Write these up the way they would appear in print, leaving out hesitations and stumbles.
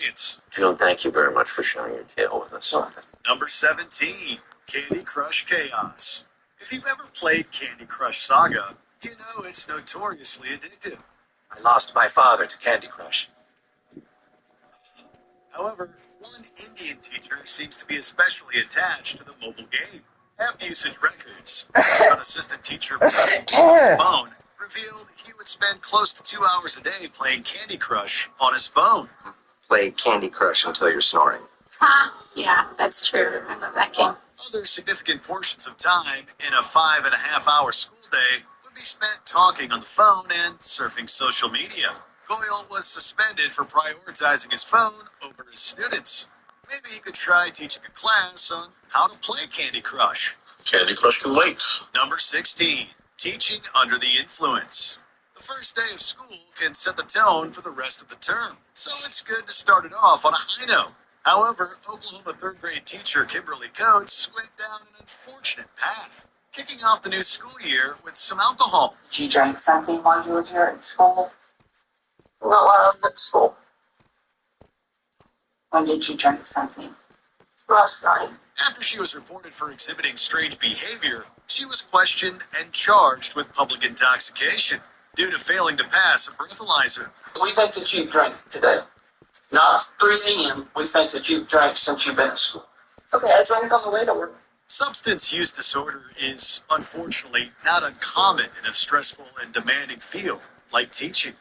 experience. June, thank you very much for sharing your tale with us. Number 17, Candy Crush Chaos. If you've ever played Candy Crush Saga, you know it's notoriously addictive. I lost my father to Candy Crush. However, one Indian teacher seems to be especially attached to the mobile game. App usage records, an assistant teacher on his phone, revealed he would spend close to 2 hours a day playing Candy Crush on his phone. Play Candy Crush until you're snoring. Yeah, that's true. I love that game. Other significant portions of time in a 5.5-hour school day would be spent talking on the phone and surfing social media. Goyle was suspended for prioritizing his phone over his students. Maybe he could try teaching a class on how to play Candy Crush. Candy Crush can wait. Number 16, teaching under the influence. The first day of school can set the tone for the rest of the term, so it's good to start it off on a high note. However, Oklahoma third grade teacher Kimberly Coates went down an unfortunate path, kicking off the new school year with some alcohol. You drank something while you were here at school? Well, while I was at school When did you drink something? last night. After she was reported for exhibiting strange behavior, she was questioned and charged with public intoxication due to failing to pass a breathalyzer. We think that you drank today. Not 3 a.m. We think that you've drank since you've been at school. Okay, I drank on the way to work. Substance use disorder is, unfortunately, not uncommon in a stressful and demanding field like teaching.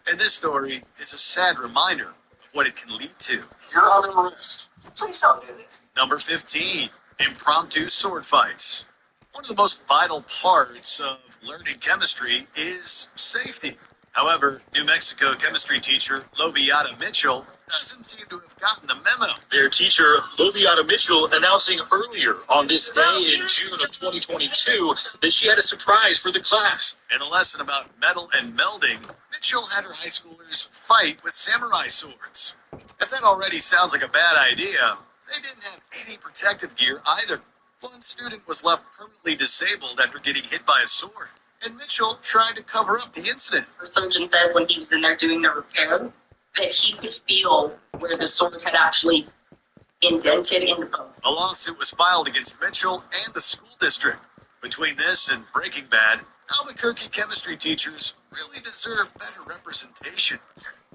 And this story is a sad reminder of what it can lead to. You're under arrest. Please don't do this. Number 15, impromptu sword fights. One of the most vital parts of learning chemistry is safety. However, New Mexico chemistry teacher Loviata Mitchell doesn't seem to have gotten the memo. Their teacher, Loviata Mitchell, announcing earlier on this day in June of 2022 that she had a surprise for the class. In a lesson about metal and melding, Mitchell had her high schoolers fight with samurai swords. If that already sounds like a bad idea, they didn't have any protective gear either. One student was left permanently disabled after getting hit by a sword, and Mitchell tried to cover up the incident. The surgeon says when he was in there doing the repair that he could feel where the sword had actually indented in the bone. A lawsuit was filed against Mitchell and the school district. Between this and Breaking Bad, Albuquerque chemistry teachers really deserve better representation.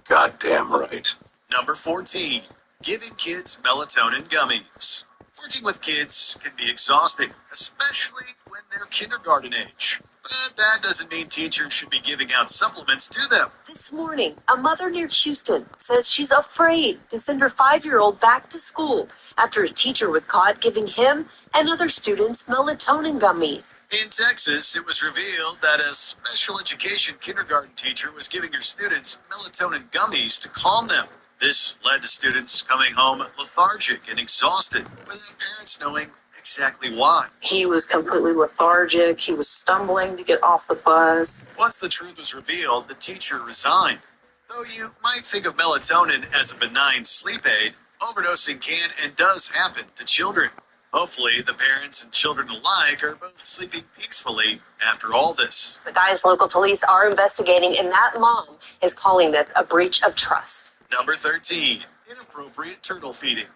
Goddamn right. Number 14, giving kids melatonin gummies. Working with kids can be exhausting, especially when they're kindergarten age. But that doesn't mean teachers should be giving out supplements to them. This morning, a mother near Houston says she's afraid to send her 5-year-old back to school after his teacher was caught giving him and other students melatonin gummies. In Texas, it was revealed that a special education kindergarten teacher was giving her students melatonin gummies to calm them. This led to students coming home lethargic and exhausted, without parents knowing exactly why. He was completely lethargic. He was stumbling to get off the bus. Once the truth was revealed, the teacher resigned. Though you might think of melatonin as a benign sleep aid, overdosing can and does happen to children. Hopefully, the parents and children alike are both sleeping peacefully after all this. The guy's local police are investigating, and that mom is calling this a breach of trust. Number 13, inappropriate turtle feeding.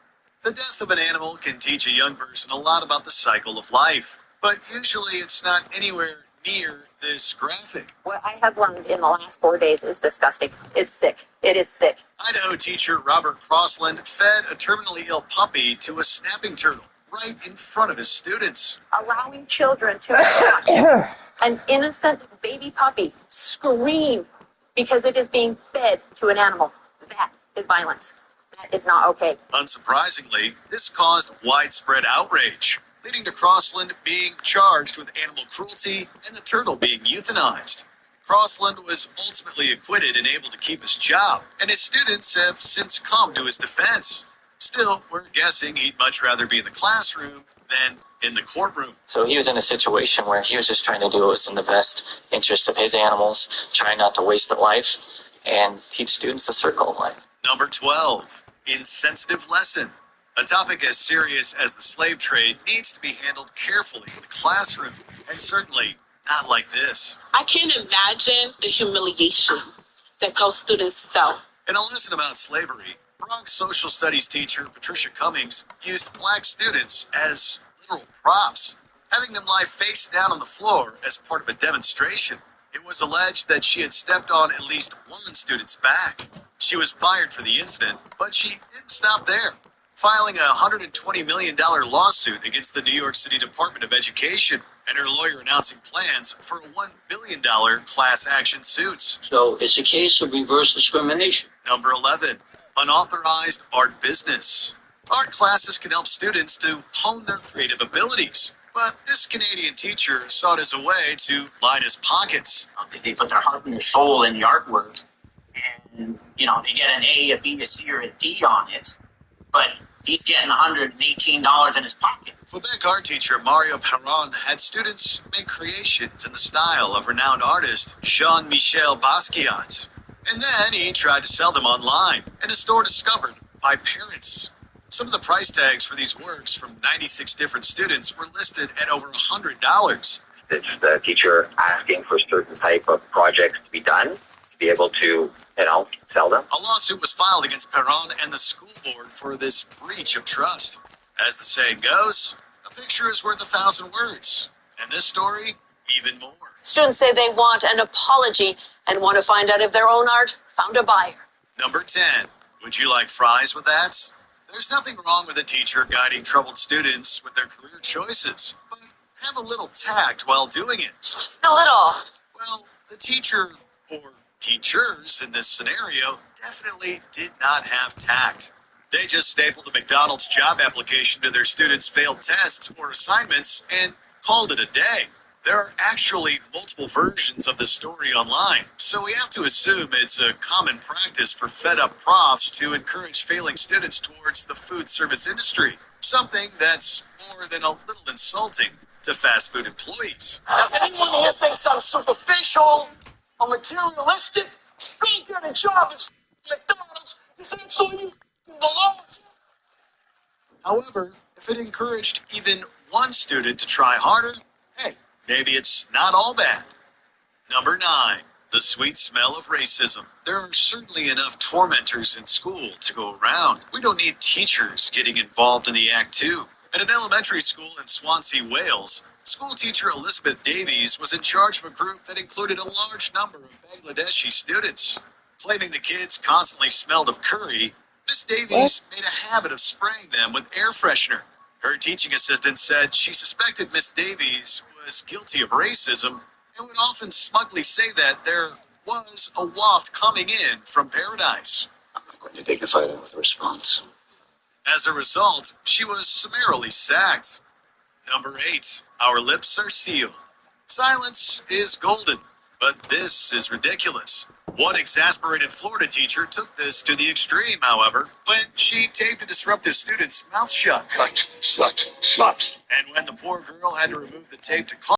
The death of an animal can teach a young person a lot about the cycle of life, but usually it's not anywhere near this graphic. What I have learned in the last 4 days is disgusting. It's sick. It is sick. Idaho teacher Robert Crossland fed a terminally ill puppy to a snapping turtle right in front of his students. Allowing children to watch an innocent baby puppy scream because it is being fed to an animal. That is violence. That is not okay. Unsurprisingly, this caused widespread outrage, leading to Crossland being charged with animal cruelty and the turtle being euthanized. Crossland was ultimately acquitted and able to keep his job, and his students have since come to his defense. Still, we're guessing he'd much rather be in the classroom than in the courtroom. So he was in a situation where he was just trying to do what was in the best interest of his animals, trying not to waste a life, and teach students the circle of life. Number 12, insensitive lesson. A topic as serious as the slave trade needs to be handled carefully in the classroom, and certainly not like this. I can't imagine the humiliation that those students felt In a lesson about slavery, Bronx social studies teacher Patricia Cummings used black students as literal props, having them lie face down on the floor as part of a demonstration. It was alleged that she had stepped on at least one student's back. She was fired for the incident, but she didn't stop there, filing a $120 million lawsuit against the New York City Department of Education, and her lawyer announcing plans for a $1 billion class action suit. So it's a case of reverse discrimination. Number 11, unauthorized art business. Art classes can help students to hone their creative abilities, but this Canadian teacher saw it as a way to line his pockets. They put their heart and their soul in the artwork, and they get an A, a B, a C, or a D on it, but he's getting $118 in his pocket. Quebec art teacher Mario Perron had students make creations in the style of renowned artist Jean-Michel Basquiat. And then he tried to sell them online in a store discovered by parents. Some of the price tags for these works from 96 different students were listed at over $100. It's the teacher asking for certain type of projects to be done to be able to, sell them. A lawsuit was filed against Perron and the school board for this breach of trust. As the saying goes, a picture is worth 1,000 words. And this story, even more. Students say they want an apology and want to find out if their own art found a buyer. Number 10. Would you like fries with that? There's nothing wrong with a teacher guiding troubled students with their career choices, but have a little tact while doing it. A little. Well, the teacher, or teachers in this scenario, definitely did not have tact. They just stapled a McDonald's job application to their students' failed tests or assignments and called it a day. There are actually multiple versions of the story online, so we have to assume it's a common practice for fed-up profs to encourage failing students towards the food service industry, something that's more than a little insulting to fast food employees. Now, if anyone here thinks I'm superficial or materialistic, go get a job at McDonald's. Is that so you belong? However, if it encouraged even one student to try harder, hey, maybe it's not all bad. Number 9, the sweet smell of racism. There are certainly enough tormentors in school to go around. We don't need teachers getting involved in the act too. At an elementary school in Swansea, Wales, school teacher Elizabeth Davies was in charge of a group that included a large number of Bangladeshi students. Claiming the kids constantly smelled of curry, Miss Davies made a habit of spraying them with air freshener. Her teaching assistant said she suspected Miss Davies was guilty of racism and would often smugly say that there was a waft coming in from paradise. I'm not going to dignify that with a response. As a result, she was summarily sacked. Number 8, our lips are sealed. Silence is golden, but this is ridiculous. One exasperated Florida teacher took this to the extreme, however, when she taped a disruptive student's mouth shut. Shut. And when the poor girl had to remove the tape to